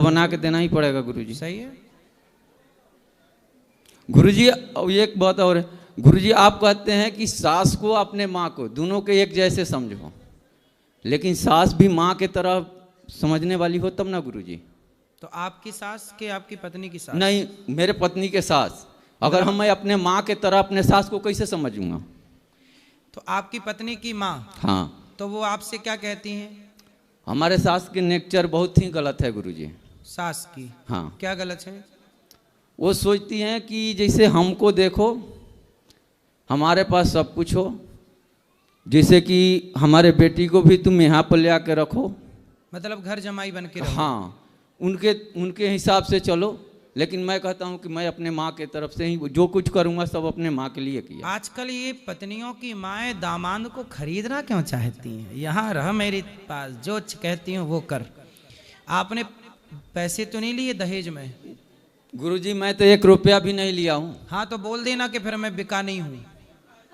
बना के देना ही पड़ेगा गुरुजी। सही है गुरुजी। एक बात और है गुरुजी, आप कहते हैं कि सास को अपने माँ को दोनों के एक जैसे समझो, लेकिन सास भी माँ के तरह समझने वाली हो तब ना गुरुजी। तो आपकी सास के आपकी पत्नी की सास? नहीं, मेरे पत्नी के सास। अगर हम मैं अपने माँ के तरह अपने सास को कैसे समझूंगा? तो आपकी पत्नी की माँ, हाँ, तो वो आपसे क्या कहती हैं? हमारे सास के नेचर बहुत ही गलत है गुरुजी। सास की? हाँ, क्या गलत है? वो सोचती हैं कि जैसे हमको देखो, हमारे पास सब कुछ हो, जैसे कि हमारे बेटी को भी तुम यहाँ पर ले आके रखो, मतलब घर जमाई बन के रहो। हाँ, उनके उनके हिसाब से चलो। लेकिन मैं कहता हूँ कि मैं अपने माँ के तरफ से ही जो कुछ करूँगा सब अपने माँ के लिए किया। आजकल ये पत्नियों की माएँ दामाद को खरीदना क्यों चाहती हैं? यहाँ रह मेरे पास, जो कहती हूँ वो कर। आपने पैसे तो नहीं लिए दहेज में? गुरुजी मैं तो 1 रुपया भी नहीं लिया हूँ। हाँ तो बोल देना कि फिर मैं बिका नहीं हूँ।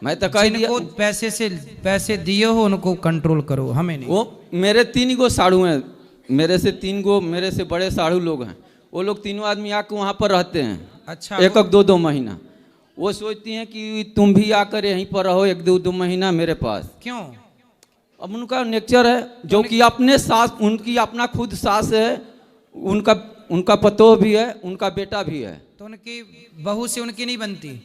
मैं तो कह दिया, जिनको पैसे दिए हो उनको कंट्रोल करो, हमें नहीं। वो मेरे 3 गो साड़ू हैं, मेरे से 3 गो मेरे से बड़े साड़ू लोग हैं। वो लोग तीनों आदमी आकर वहाँ पर रहते हैं। अच्छा, 1-2 महीना। वो सोचती हैं कि तुम भी आकर यहीं पर रहो 1-2 महीना मेरे पास। क्यों? अब उनका नेचर है जो कि अपने सास, उनकी अपना खुद सास है, उनका पतोह भी है, उनका बेटा भी है। तो उनकी बहू से उनकी नहीं बनती?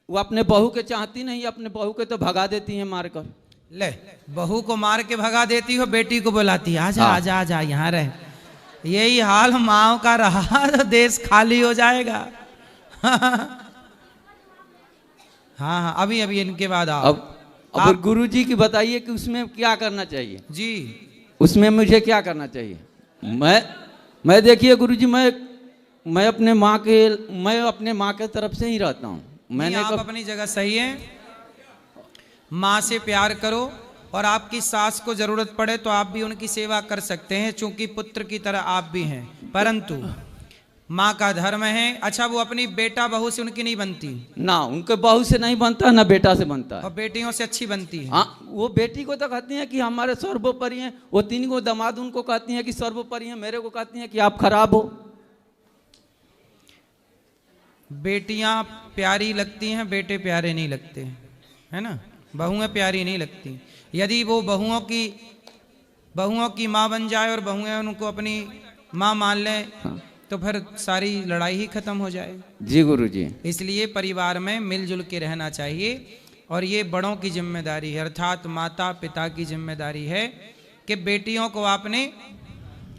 वो अपने बहू के चाहती नहीं, अपने बहू के तो भगा देती हैं मारकर। ले, बहू को मार के भगा देती हो, बेटी को बुलाती है, आजा हाँ। आजा आजा यहाँ रह। यही हाल माओ का रहा तो देश खाली हो जाएगा। हाँ हाँ, अभी अभी इनके बाद आओ। अब गुरुजी की बताइए कि उसमें क्या करना चाहिए जी। उसमें मुझे क्या करना चाहिए? मैं देखिए गुरुजी, मैं अपने माँ के तरफ से ही रहता हूँ। मैंने आप अपनी जगह सही है, माँ से प्यार करो, और आपकी सास को जरूरत पड़े तो आप भी उनकी सेवा कर सकते हैं, चूंकि पुत्र की तरह आप भी हैं, परंतु माँ का धर्म है। अच्छा, वो अपनी बेटा बहू से उनकी नहीं बनती? ना उनके बहू से नहीं बनता, ना बेटा से बनता है। और बेटियों से अच्छी बनती है? हाँ, वो बेटी को तो कहती हैं कि हमारे सर्वोपरि हैं। वो 3 गो दामाद उनको कहती हैं कि सर्वोपरि हैं, मेरे को कहती हैं कि आप खराब हो। बेटियां प्यारी लगती हैं, बेटे प्यारे नहीं लगते, है ना? बहुएं प्यारी नहीं लगती। यदि वो बहुओं की माँ बन जाए और बहुएं उनको अपनी माँ मान लें, हाँ। तो फिर सारी लड़ाई ही खत्म हो जाए। जी गुरुजी। इसलिए परिवार में मिलजुल के रहना चाहिए, और ये बड़ों की जिम्मेदारी है, अर्थात माता पिता की जिम्मेदारी है कि बेटियों को आपने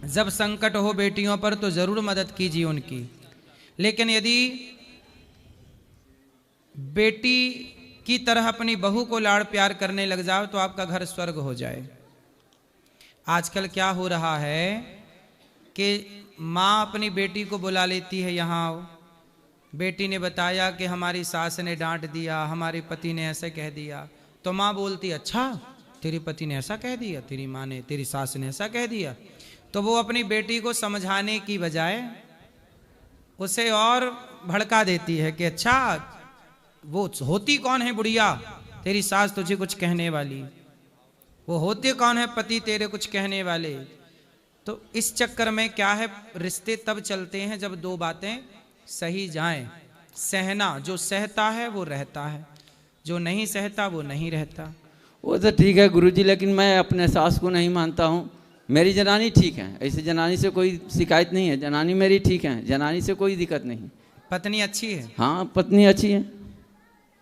जब संकट हो बेटियों पर तो जरूर मदद कीजिए उनकी। लेकिन यदि बेटी की तरह अपनी बहू को लाड़ प्यार करने लग जाओ तो आपका घर स्वर्ग हो जाए। आजकल क्या हो रहा है कि माँ अपनी बेटी को बुला लेती है, यहाँ आओ। बेटी ने बताया कि हमारी सास ने डांट दिया, हमारे पति ने ऐसे कह दिया, तो माँ बोलती अच्छा तेरी पति ने ऐसा कह दिया, तेरी माँ ने, तेरी सास ने ऐसा कह दिया। तो वो अपनी बेटी को समझाने की बजाय उसे और भड़का देती है कि अच्छा वो होती कौन है बुढ़िया तेरी सास तुझे कुछ कहने वाली, वो होते कौन है पति तेरे कुछ कहने वाले। तो इस चक्कर में क्या है, रिश्ते तब चलते हैं जब 2 बातें सही जाएं। सहना, जो सहता है वो रहता है, जो नहीं सहता वो नहीं रहता। वो तो ठीक है गुरुजी, लेकिन मैं अपने सास को नहीं मानता हूँ। मेरी जनानी ठीक है, ऐसे जनानी से कोई शिकायत नहीं है, जनानी मेरी ठीक है, जनानी से कोई दिक्कत नहीं। पत्नी अच्छी है? हाँ, पत्नी अच्छी है।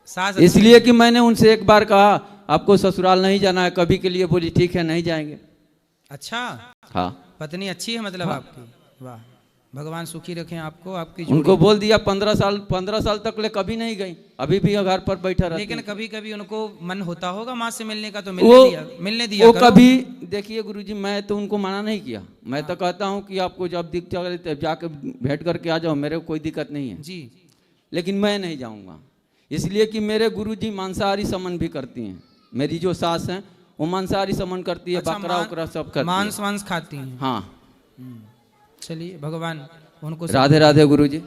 सास इसलिए कि मैंने उनसे एक बार कहा आपको ससुराल नहीं जाना है कभी के लिए, बोली ठीक है नहीं जाएंगे। अच्छा, हाँ, पत्नी अच्छी है मतलब? हाँ। आपकी वाह, भगवान सुखी रखें आपको, आपकी उनको बोल दिया 15 साल तक ले कभी नहीं गई, अभी भी घर पर बैठा रहती। लेकिन कभी कभी उनको मन होता होगा माँ से मिलने का, तो मिलने वो दिया करो। कभी देखिए गुरुजी, मैं तो उनको मना नहीं किया। मैं तो कहता हूँ कि आपको जब दिख जाए तब जाके भेंट करके आ जाओ, मेरे को कोई दिक्कत नहीं है जी। लेकिन मैं नहीं जाऊँगा, इसलिए कि मेरे गुरुजी मांसाहारी समन भी करती हैं। मेरी जो सास हैं वो मांसाहारी समन करती है, अच्छा, बकरा उकरा सब करती है। मांस खाती हैं? हाँ। चलिए भगवान उनको राधे राधे गुरुजी।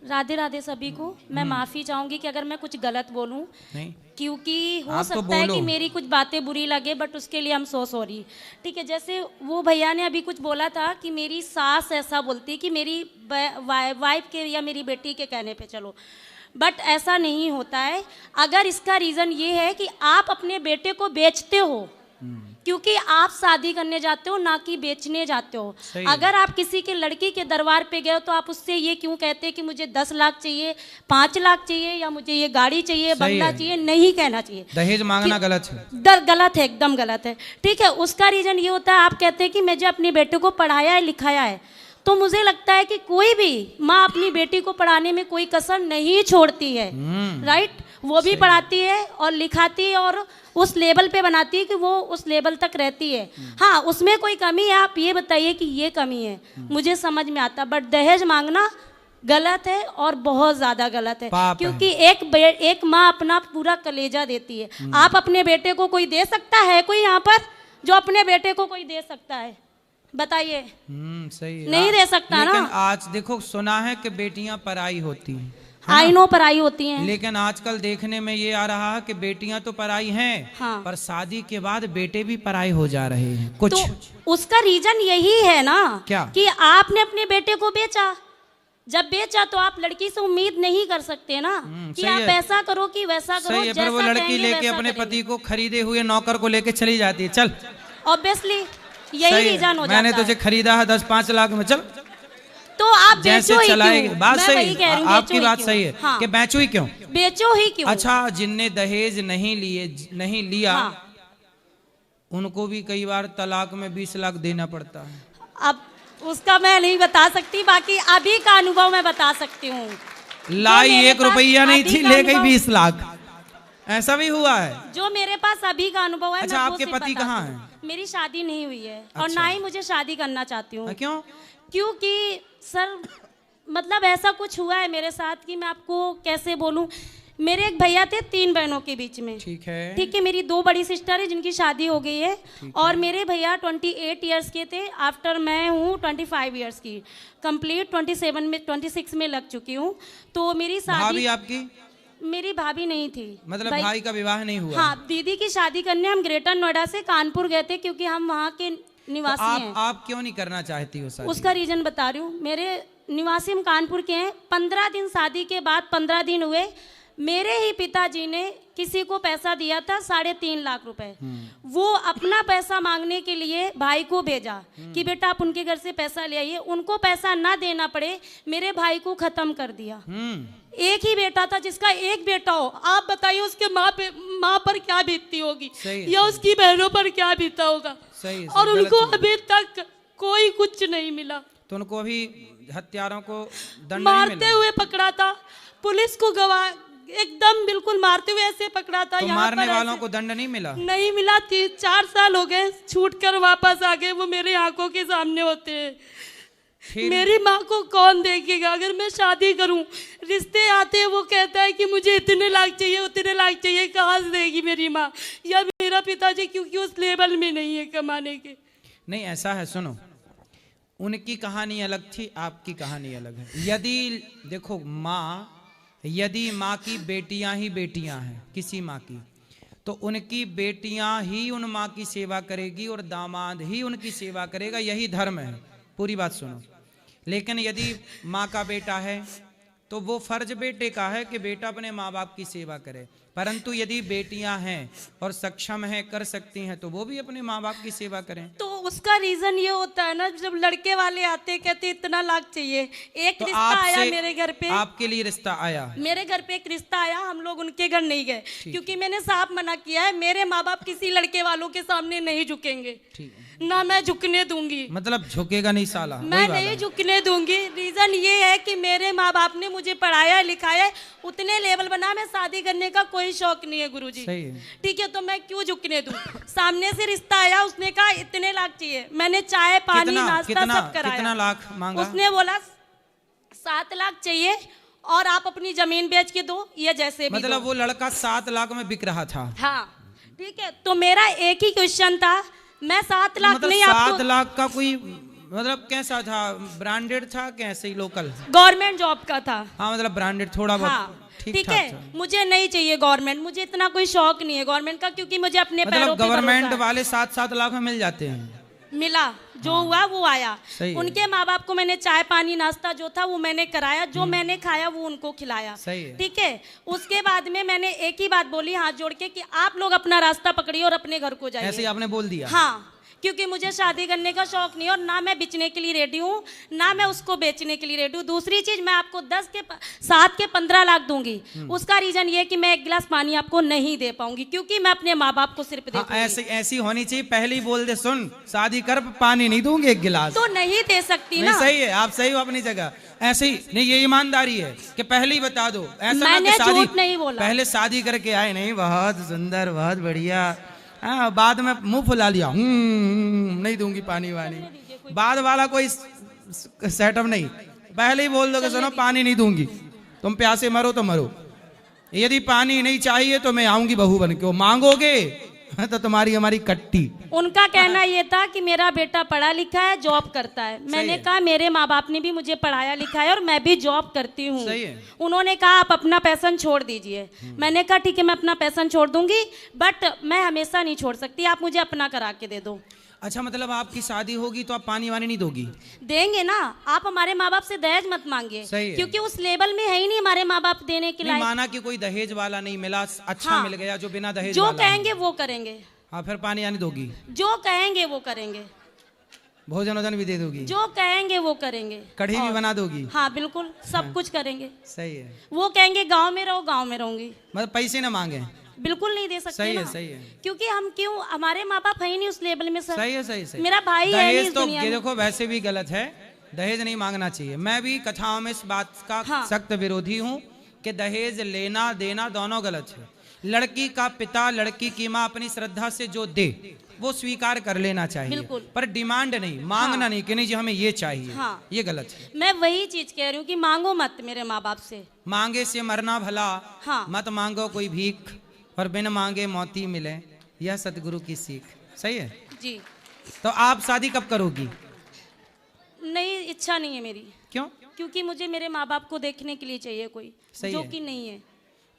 राधे राधे सभी को। मैं माफी चाहूंगी कि अगर मैं कुछ गलत बोलूं, नहीं, क्योंकि हो आप तो सकता है बोलो। कि मेरी कुछ बातें बुरी लगे, बट उसके लिए हम सो सॉरी। ठीक है, जैसे वो भैया ने अभी कुछ बोला था कि मेरी सास ऐसा बोलती है कि मेरी वाइफ के या मेरी बेटी के कहने पे चलो, बट ऐसा नहीं होता है। अगर इसका रीज़न ये है कि आप अपने बेटे को बेचते हो, क्योंकि आप शादी करने जाते हो ना कि बेचने जाते हो। सही है। अगर आप किसी के लड़की के दरबार पे गए हो तो आप उससे ये क्यों कहते हैं कि मुझे 10 लाख चाहिए, 5 लाख चाहिए, या मुझे ये गाड़ी चाहिए, सही बंगला है। चाहिए? नहीं कहना चाहिए। दहेज मांगना गलत है। गलत है, एकदम गलत है। ठीक है, उसका रीजन ये होता है, आप कहते हैं कि मैं जो अपने बेटे को पढ़ाया है लिखाया है, तो मुझे लगता है कि कोई भी माँ अपनी बेटी को पढ़ाने में कोई कसर नहीं छोड़ती है। राइट, वो भी पढ़ाती है और लिखाती है और उस लेवल पे बनाती है कि वो उस लेवल तक रहती है। हाँ, उसमें कोई कमी है, आप ये बताइए कि ये कमी है, मुझे समझ में आता। बट दहेज मांगना गलत है और बहुत ज्यादा गलत है, पाप है। क्योंकि एक माँ अपना पूरा कलेजा देती है। आप अपने बेटे को कोई दे सकता है? कोई यहाँ पर जो अपने बेटे को कोई दे सकता है? बताइए। सही है। नहीं दे सकता ना। लेकिन आज देखो, सुना है कि बेटियां पराई होती हैं, आई नो पराई होती हैं। लेकिन आजकल देखने में ये आ रहा है कि बेटियां तो पराई हैं, हाँ। पर शादी के बाद बेटे भी पराई हो जा रहे हैं कुछ। तो उसका रीजन यही है ना, क्या? कि आपने अपने बेटे को बेचा। जब बेचा तो आप लड़की से उम्मीद नहीं कर सकते ना कि सही आप है। ऐसा करो कि वैसा करो। सही है, पर वो जैसा लड़की कहेंगे लेके वैसा अपने करेंगे। पति को खरीदे हुए नौकर को लेके चली जाती है। चल, ऑब्वियसली यही सही है। रीजन हो जाता मैंने है। तुझे खरीदा है 10-5 लाख में, चल तो आप जैसे बेचो ही चलाएगी। क्यों? बात मैं सही वही कह रही है, हूँ, आपकी बेचो ही बात क्यों? सही है हाँ। कि बेचो ही क्यों। बेचो ही क्यों? अच्छा, जिनने दहेज नहीं लिया, हाँ। उनको भी कई बार तलाक में 20 लाख देना पड़ता है। अब उसका मैं नहीं बता सकती, बाकी अभी का अनुभव मैं बता सकती हूँ। लाई मेरे 1 पास रुपया नहीं अभी थी, का ले गई अनुभव- 20 लाख। ऐसा भी हुआ है। जो मेरे पास अभी का अनुभव है, अच्छा, मैं वो आपके सिर्फ पति बताती कहाँ हूँ। हैं? मेरी शादी नहीं हुई है और अच्छा। ना ही मुझे शादी करना चाहती हूँ। क्यों? क्योंकि सर, मतलब ऐसा कुछ हुआ है मेरे साथ कि मैं आपको कैसे बोलूं। मेरे एक भैया थे 3 बहनों के बीच में। ठीक है। ठीक है, मेरी 2 बड़ी सिस्टर है जिनकी शादी हो गई है, और मेरे भैया 28 इयर्स के थे। आफ्टर मैं हूँ 25 इयर्स की, कंप्लीट 26 में लग चुकी हूँ। तो मेरी भाभी शादी, आपकी? मेरी भाभी नहीं थी। मतलब भाई का विवाह नहीं हुआ? हाँ, दीदी की शादी करने हम ग्रेटर नोएडा से कानपुर गए थे, क्योंकि हम वहाँ के निवासी हैं। आप क्यों नहीं करना चाहती हो शादी? उसका रीजन बता रही हूँ। मेरे निवासी हम कानपुर के हैं। 15 दिन शादी के बाद 15 दिन हुए, मेरे ही पिताजी ने किसी को पैसा दिया था 3.5 लाख रुपए। वो अपना पैसा मांगने के लिए भाई को भेजा कि बेटा आप उनके घर से पैसा ले आइए। उनको पैसा ना देना पड़े, मेरे भाई को खत्म कर दिया। एक ही बेटा था, जिसका एक बेटा हो, आप बताइए उसके माँ पर क्या बीतती होगी, सही या है। उसकी बहनों पर क्या बीता होगा। सही है, और गलत उनको चीज़ है। अभी तक कोई कुछ नहीं मिला। तो उनको अभी हत्यारों को दंड नहीं मारते मिला? हुए पकड़ा था, पुलिस को गवाह एकदम बिल्कुल मारते हुए ऐसे पकड़ा था। तो यहाँ मारने पर वालों ऐसे- को दंड नहीं मिला? नहीं मिला। 4 साल हो गए, छूट कर वापस आ गए। वो मेरे आंखों के सामने होते हैं। फिर? मेरी माँ को कौन देखेगा? अगर मैं शादी करूं, रिश्ते आते हैं, वो कहता है कि मुझे इतने लाख चाहिए, उतने लाख चाहिए। कहाँ से देगी मेरी माँ या मेरा पिताजी, क्योंकि उस लेवल में नहीं है कमाने के। नहीं, ऐसा है, सुनो, उनकी कहानी अलग थी, आपकी कहानी अलग है। यदि देखो, यदि माँ की बेटियां ही बेटियां हैं, किसी माँ की, तो उनकी बेटियां ही उन माँ की सेवा करेगी और दामाद ही उनकी सेवा करेगा। यही धर्म है। पूरी बात सुनो। लेकिन यदि माँ का बेटा है तो वो फर्ज बेटे का है कि बेटा अपने माँ बाप की सेवा करे। परंतु यदि बेटियां हैं और सक्षम हैं, कर सकती हैं, तो वो भी अपने माँ बाप की सेवा करें। तो उसका रीजन ये होता है ना, जब लड़के वाले आते कहते इतना लाख चाहिए। एक तो रिश्ता आया मेरे घर पे, आपके लिए रिश्ता आया? मेरे घर पे एक रिश्ता आया, हम लोग उनके घर नहीं गए, क्योंकि मैंने साफ मना किया है, मेरे माँ बाप किसी लड़के वालों के सामने नहीं झुकेंगे। ठीक है। ना मैं झुकने दूंगी। मतलब झुकेगा नहीं साला? मैं वही वाला। नहीं झुकने दूंगी। रीजन ये है कि मेरे माँ बाप ने मुझे पढ़ाया लिखाया, उतने लेवल बना, मैं शादी करने का कोई शौक नहीं है गुरुजी। सही है। ठीक है, तो मैं क्यों झुकने दूं? सामने से रिश्ता आया, उसने कहा इतने लाख चाहिए। मैंने चाय पानी नाश्ता सब कराया। कितना लाख मांगा? उसने बोला 7 लाख चाहिए और आप अपनी जमीन बेच के दो, या जैसे भी मतलब दो। वो लड़का 7 लाख में बिक रहा था? हाँ, ठीक है। तो मेरा एक ही क्वेश्चन था, मैं 7 लाख मतलब नहीं 7 आपको, लाख का कोई मतलब कैसा था, ब्रांडेड था कैसे ही लोकल? गवर्नमेंट जॉब का था। हाँ मतलब ब्रांडेड थोड़ा बहुत हाँ ठीक ठीक ठाक है, था। मुझे नहीं चाहिए गवर्नमेंट, मुझे इतना कोई शौक नहीं है गवर्नमेंट का, क्योंकि मुझे अपने पैरों मतलब पे भरोसा गवर्नमेंट है। वाले 7-7 लाख में मिल जाते हैं। मिला, जो हुआ वो आया। सही है। उनके माँ बाप को मैंने चाय पानी नाश्ता जो था वो मैंने कराया, जो मैंने खाया वो उनको खिलाया। सही है। ठीक है, उसके बाद में मैंने एक ही बात बोली हाथ जोड़ के कि आप लोग अपना रास्ता पकड़िए और अपने घर को जाइए। ऐसे ही आपने बोल दिया? हाँ, क्योंकि मुझे शादी करने का शौक नहीं है, और ना मैं बेचने के लिए रेडी हूँ, ना मैं उसको बेचने के लिए रेडी हूँ। दूसरी चीज, मैं आपको 7 के 15 लाख दूंगी, उसका रीजन ये कि मैं एक गिलास पानी आपको नहीं दे पाऊंगी, क्योंकि मैं अपने माँ बाप को सिर्फ हाँ, देखूंगी। ऐसी होनी चाहिए, पहले ही बोल दे, सुन शादी कर, पानी नहीं दूंगी एक गिलास। तो नहीं दे सकती नहीं ना। सही है, आप सही हो अपनी जगह। ऐसे ही नहीं, ये ईमानदारी है कि पहले ही बता दो। ऐसा ना मैंने कि शादी झूठ नहीं बोला। पहले शादी करके आए, नहीं बहुत सुंदर बहुत बढ़िया, हाँ बाद में मुंह फुला लिया, नहीं दूंगी पानी वानी, बाद वाला कोई सेटअप नहीं। पहले ही बोल दो कि सुनो पानी नहीं दूंगी, तुम प्यासे मरो तो मरो, यदि पानी नहीं चाहिए तो मैं आऊंगी बहू बन के, मांगोगे तो तुम्हारी हमारी कट्टी। उनका कहना ये था कि मेरा बेटा पढ़ा लिखा है, जॉब करता है। मैंने कहा मेरे माँ बाप ने भी मुझे पढ़ाया लिखा है और मैं भी जॉब करती हूँ। सही है। उन्होंने कहा आप अपना पैशन छोड़ दीजिए। मैंने कहा ठीक है, मैं अपना पैशन छोड़ दूंगी, बट मैं हमेशा नहीं छोड़ सकती, आप मुझे अपना करा के दे दो। अच्छा मतलब आपकी शादी होगी तो आप पानी वानी नहीं दोगी? देंगे ना, आप हमारे माँ बाप से दहेज मत मांगिए, सही है। क्योंकि उस लेवल में है ही नहीं हमारे माँ बाप देने के नहीं, लायक। माना कि कोई दहेज वाला नहीं मिला, अच्छा हाँ। मिल गया जो बिना दहेज जो वाला है। कहेंगे वो करेंगे, हाँ फिर पानी यानी दोगी, जो कहेंगे वो करेंगे, भोजन वोजन भी दे दोगी, जो कहेंगे वो करेंगे, कढ़ी भी और- बना दोगी? हाँ बिल्कुल, सब कुछ करेंगे। सही है। वो कहेंगे गांव में रहो, गांव में रहूंगी, मतलब पैसे ना मांगे? बिल्कुल नहीं दे सकते सही है, ना। सही है। क्योंकि हम क्यों, हमारे माँ बाप है ही नहीं उस लेवल में सर। सही है, सही सही। मेरा भाई है नहीं दहेज इस तो दुनिया ये में। देखो वैसे भी गलत है, दहेज नहीं मांगना चाहिए। मैं भी कथाओं में इस बात का हाँ। सख्त विरोधी हूँ कि दहेज लेना देना दोनों गलत है। लड़की का पिता लड़की की माँ अपनी श्रद्धा से जो दे वो स्वीकार कर लेना चाहिए, बिल्कुल। पर डिमांड नहीं, मांगना नहीं कि नहीं जी हमें ये चाहिए, हाँ। ये गलत है। मैं वही चीज कह रही हूँ कि मांगो मत मेरे माँ बाप से। मांगे से मरना भला, हाँ। मत मांगो कोई भीख, और बिन मांगे मौती मिले, यह सतगुरु की सीख। सही है। जी, तो आप शादी कब करोगी? नहीं, इच्छा नहीं है मेरी, क्यों? क्योंकि मुझे मेरे माँ बाप को देखने के लिए चाहिए कोई, सही जो है। कि नहीं है।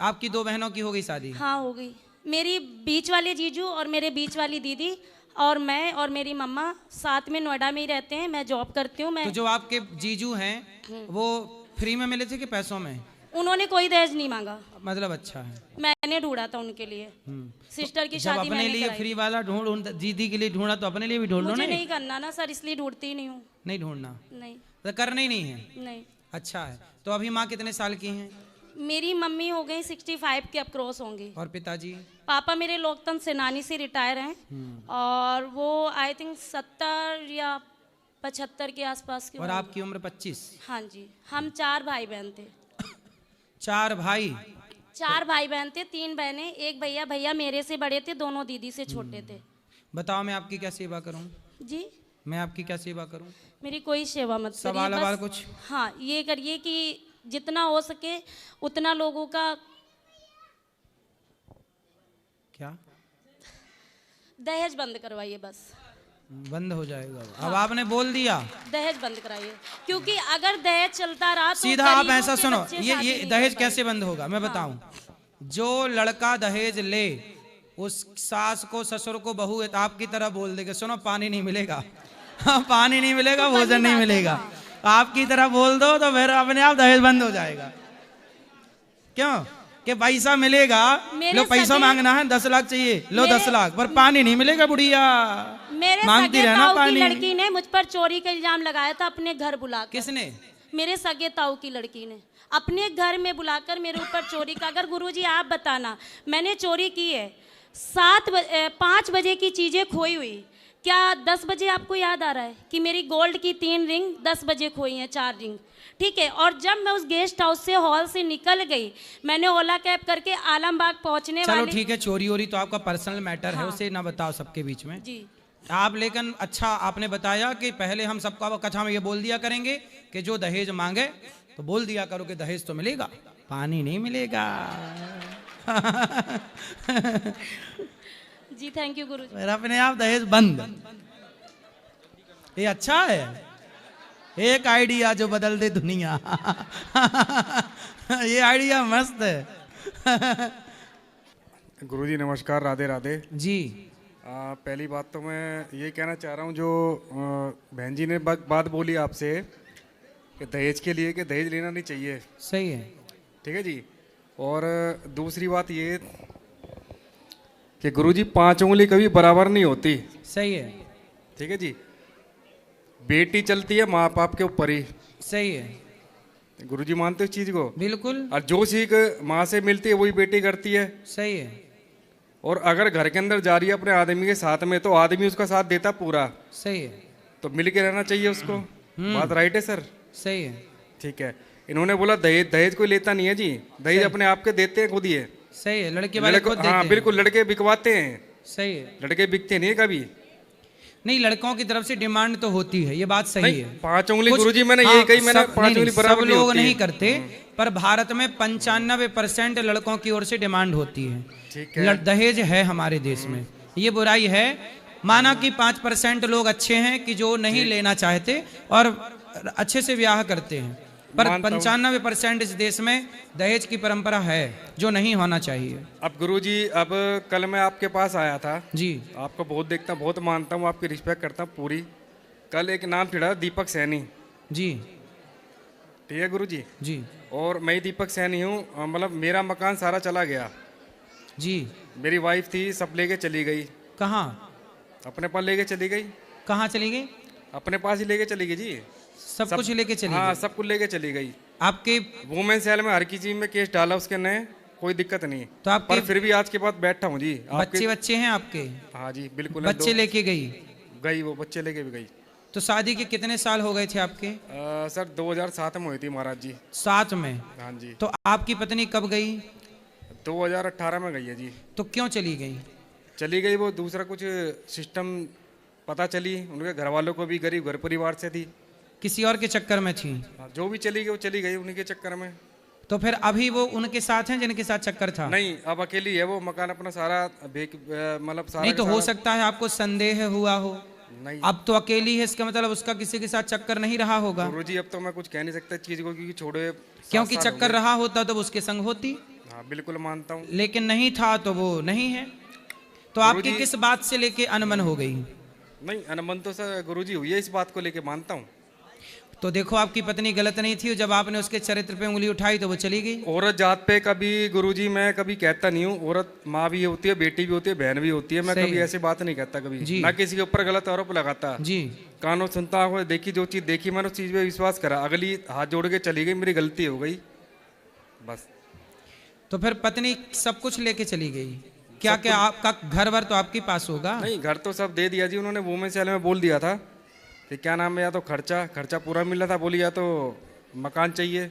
आपकी 2 बहनों की हो गई शादी? हाँ हो गई, मेरी बीच वाले जीजू और मेरे बीच वाली दीदी और मैं और मेरी मम्मा साथ में नोएडा में ही रहते हैं। मैं जॉब करती हूँ। मैं तो जो आपके जीजू हैं वो फ्री में मिले थे कि पैसों में? उन्होंने कोई दहेज नहीं मांगा, मतलब अच्छा है। मैंने ढूंढा था उनके लिए। सिस्टर की जब शादी अपने मैंने लिए कराई। फ्री वाला ढूंढ, दीदी के लिए ढूंढा तो अपने लिए भी ढूंढ लो। मुझे नहीं नहीं करना ना सर, इसलिए ढूंढती ही नहीं हूँ। नहीं ढूंढना, नहीं तो करना ही नहीं है। नहीं। अच्छा है। तो अभी माँ कितने साल की हैं? मेरी मम्मी हो गई 65 के, अब क्रॉस होंगी। और पिताजी? पापा मेरे लोकतंत्र सेनानी से रिटायर हैं और वो आई थिंक 70 या 75 के आसपास के और होंगे। आपकी उम्र 25? हाँ जी, हम 4 भाई बहन थे। 4 भाई? 4 भाई बहन थे, 3 बहनें, एक भैया। भैया मेरे से बड़े थे, दोनों दीदी से छोटे थे। बताओ मैं आपकी क्या सेवा करूं? जी, मैं आपकी क्या सेवा करूं? मेरी कोई सेवा मत करिए, सवाल बस- अवाल कुछ? हाँ, ये करिए कि जितना हो सके उतना लोगों का क्या दहेज बंद करवाइए, बस बंद हो जाएगा? अब आपने बोल दिया, दहेज बंद कराइए, क्योंकि अगर दहेज चलता रहा तो सीधा आप गरीबों ऐसा के सुनो, बच्चे ये शादी ये नहीं दहेज कर कैसे बंद होगा मैं बताऊं। जो लड़का दहेज ले उस सास को ससुर को बहू आपकी तरह बोल देगा, सुनो पानी नहीं मिलेगा, पानी नहीं मिलेगा, तो बनी भोजन नहीं बात है मिलेगा, ना। आपकी तरह बोल दो तो फिर अपने आप दहेज बंद हो जाएगा। क्यों? कि पैसा मिलेगा, मेरे लो पैसा सगे- मांगना है 10 लाख चाहिए, लो मेरे- 10 लाख, पर पानी नहीं मिलेगा बुढ़िया, मेरे मांगती सगे रहना ताऊ की पानी। लड़की ने मुझ पर चोरी का इल्जाम लगाया था अपने घर बुलाकर। किसने? मेरे सगे ताऊ की लड़की ने अपने घर में बुलाकर मेरे ऊपर चोरी का। अगर गुरुजी आप बताना, मैंने चोरी की है, 5 बजे की चीजें खोई हुई, क्या 10 बजे आपको याद आ रहा है कि मेरी गोल्ड की 3 रिंग 10 बजे खोई हैं, 4 रिंग, ठीक है। और जब मैं उस गेस्ट हाउस से हॉल से निकल गई, मैंने ओला कैब करके आलमबाग पहुंचने चलो वाले। ठीक है, चोरी वोरी तो आपका पर्सनल मैटर है, हाँ। उसे ना बताओ सबके बीच में। जी, आप लेकिन अच्छा आपने बताया कि पहले हम सबको कथा में ये बोल दिया करेंगे कि जो दहेज मांगे तो बोल दिया करो कि दहेज तो मिलेगा, पानी नहीं मिलेगा। जी थैंक यू गुरुजी। फिर अपने आप दहेज बंद। ये अच्छा है, एक आइडिया जो बदल दे दुनिया। ये आइडिया मस्त है। गुरुजी नमस्कार, राधे राधे। जी पहली बात तो मैं ये कहना चाह रहा हूँ, जो बहन जी ने बात बोली आपसे कि दहेज के लिए, कि दहेज लेना नहीं चाहिए, सही है। ठीक है जी। और दूसरी बात ये कि गुरुजी 5 उंगली कभी बराबर नहीं होती, सही है। ठीक है जी। बेटी चलती है माँ बाप के ऊपर ही, सही है, गुरुजी मानते हो इस चीज़ को? बिल्कुल और जो सीख माँ से मिलती है वही बेटी करती है। सही है, और अगर घर के अंदर जा रही है अपने आदमी के साथ में, तो आदमी उसका साथ देता पूरा, सही है, तो मिल के रहना चाहिए उसको। बात राइट है सर? सही है, ठीक है। इन्होंने बोला दहेज, दहेज कोई लेता नहीं है जी, दहेज अपने आप के देते हैं खुद ही है। सही है। लड़के वाले खुद देते हाँ हैं। बिल्कुल, लड़के बिकवाते हैं, सही है। लड़के बिकते नहीं है कभी। नहीं, लड़कों की तरफ से डिमांड तो होती है, ये बात सही नहीं, है। 5 उंगली कुछ- गुरुजी मैंने हाँ, यही कही, मैंने सब- 5 उंगली सब बराबर नहीं लोग होती नहीं है। करते, पर भारत में 95% लड़कों की ओर से डिमांड होती है। ठीक है। दहेज है हमारे देश में, ये बुराई है। माना कि 5% लोग अच्छे हैं कि जो नहीं लेना चाहते और अच्छे से ब्याह करते हैं, पर मानता हूं। 95% इस देश में दहेज की परंपरा है, जो नहीं होना चाहिए। अब गुरुजी, अब कल मैं आपके पास आया था, जी आपको बहुत देखता हूँ, बहुत मानता हूँ, आपकी रिस्पेक्ट करता हूँ पूरी। कल एक नाम छिड़ा दीपक सैनी, जी ठीक है गुरुजी? जी और मैं ही दीपक सैनी हूँ। मतलब मेरा मकान सारा चला गया, जी। मेरी वाइफ थी, सब लेके चली गई, कहाँ अपने पास लेके चली गई, कहाँ चली गई? अपने पास ही लेके चली गई जी। सब कुछ लेके चली हाँ, गई। सब कुछ लेके चली गई। आपके वुमेन सेल में हर की चीज में केस डाला उसके नए, कोई दिक्कत नहीं। तो आपके पर फिर भी आज के बाद बैठा हूँ जी। बच्चे बच्चे हैं आपके? हाँ जी बिल्कुल है, बच्चे लेके गई? गई, वो बच्चे लेके भी गई। तो शादी के कितने साल हो गए थे आपके? सर 2007 में हुई थी महाराज जी। 7 में? हाँ जी। तो आपकी पत्नी कब गई? 2018 में गई है जी। तो क्यों चली गई? चली गई, वो दूसरा कुछ सिस्टम पता चली, उनके घर वालों को भी, गरीब घर परिवार से थी। किसी और के चक्कर में थी? हाँ, जो भी चली गई वो चली गई उन्हीं के चक्कर में। तो फिर अभी वो उनके साथ हैं जिनके साथ चक्कर था? नहीं, अब अकेली है वो, मकान अपना सारा मतलब सारा नहीं, तो का हो सारा- सकता है आपको संदेह हुआ हो। नहीं अब तो अकेली है, इसका मतलब उसका किसी के साथ चक्कर नहीं रहा होगा। गुरुजी, अब तो मैं कुछ कह नहीं सकता इस चीज को, क्योंकि छोड़े 7 क्योंकि साल हो चक्कर गए। रहा होता तो वो उसके संग होती, हाँ बिल्कुल मानता हूँ। लेकिन नहीं था तो वो नहीं है। तो आपकी गुरुजी- किस बात से लेके अनबन हो गई? नहीं, अनबन तो सर गुरुजी हुई है, इस बात को लेके मानता हूँ। तो देखो, आपकी पत्नी गलत नहीं थी, जब आपने उसके चरित्र पे उंगली उठाई तो वो चली गई। औरत जात पे कभी गुरुजी मैं कभी कहता नहीं हूँ, औरत माँ भी होती है, बेटी भी होती है, बहन भी होती है, मैं सही कभी है। ऐसी बात नहीं कहता कभी, जी। ना किसी के ऊपर गलत आरोप लगाता। जी कानों सुनता हूँ, देखी जो चीज़ देखी मैंने उस चीज़ पे विश्वास करा, अगली हाथ जोड़ के चली गई, मेरी गलती हो गई बस। तो फिर पत्नी सब कुछ लेके चली गई? क्या क्या आपका घर वर तो आपके पास होगा? नहीं, घर तो सब दे दिया जी उन्होंने, वुमेन सेल में बोल दिया था कि क्या नाम है, या तो खर्चा पूरा मिल रहा था, बोली या तो मकान चाहिए।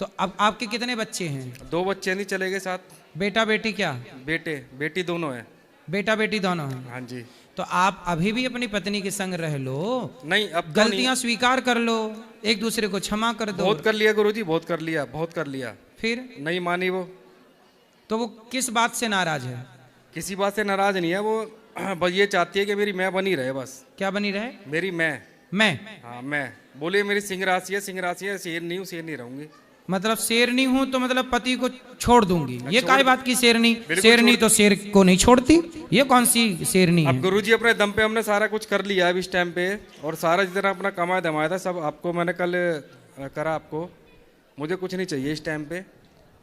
तो अब आपके कितने बच्चे हैं? 2 बच्चे नहीं चले गए साथ, बेटा बेटी? क्या बेटे बेटी दोनों है। बेटा बेटी दोनों हैं? हाँ जी। तो आप अभी भी अपनी पत्नी के संग रह लो, नहीं, अब तो नहीं। गलतियां स्वीकार कर लो, एक दूसरे को क्षमा कर दो। बहुत कर लिया गुरुजी, बहुत कर लिया, बहुत कर लिया, फिर नहीं मानी वो। तो वो किस बात से नाराज है? किसी बात से नाराज नहीं है वो, बस ये चाहती है कि मेरी मैं बनी रहे बस। क्या बनी रहे? मेरी मैं। मैं? हाँ मैं, बोले मेरी सिंह राशि है, सिंह राशि है, शेर नहीं हूँ, शेर नहीं रहूंगी। मतलब शेरनी हूं तो मतलब पति को छोड़ दूंगी? ये काय बात की शेरनी? बिल्कुल शेरनी छोड़- तो शेर को नहीं छोड़ती, ये कौन सी शेरनी अब है? गुरुजी अपने दम पे हमने सारा कुछ कर लिया अब इस टाइम पे, और सारा जितना अपना कमाया धमाया था सब आपको मैंने कल करा आपको। मुझे कुछ नहीं चाहिए इस टाइम पे,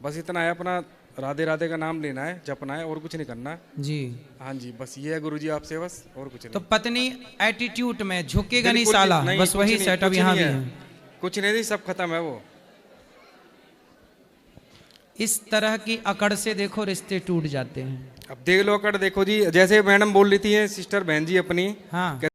बस इतना है, अपना राधे राधे का नाम लेना है, जपना है, और कुछ नहीं करना। जी। हाँ जी, बस ये है गुरुजी आपसे, बस और कुछ नहीं। तो पत्नी एटीट्यूड में झुकेगा नहीं बिल्कुल साला, नहीं, बस कुछ वही नहीं, सेटअप कुछ यहाँ नहीं भी है। है। कुछ नहीं थी, सब खत्म है वो। इस तरह की अकड़ से देखो रिश्ते टूट जाते हैं। अब देख लो अकड़, देखो जी, जैसे मैडम बोल रही थी सिस्टर बहन जी अपनी, हाँ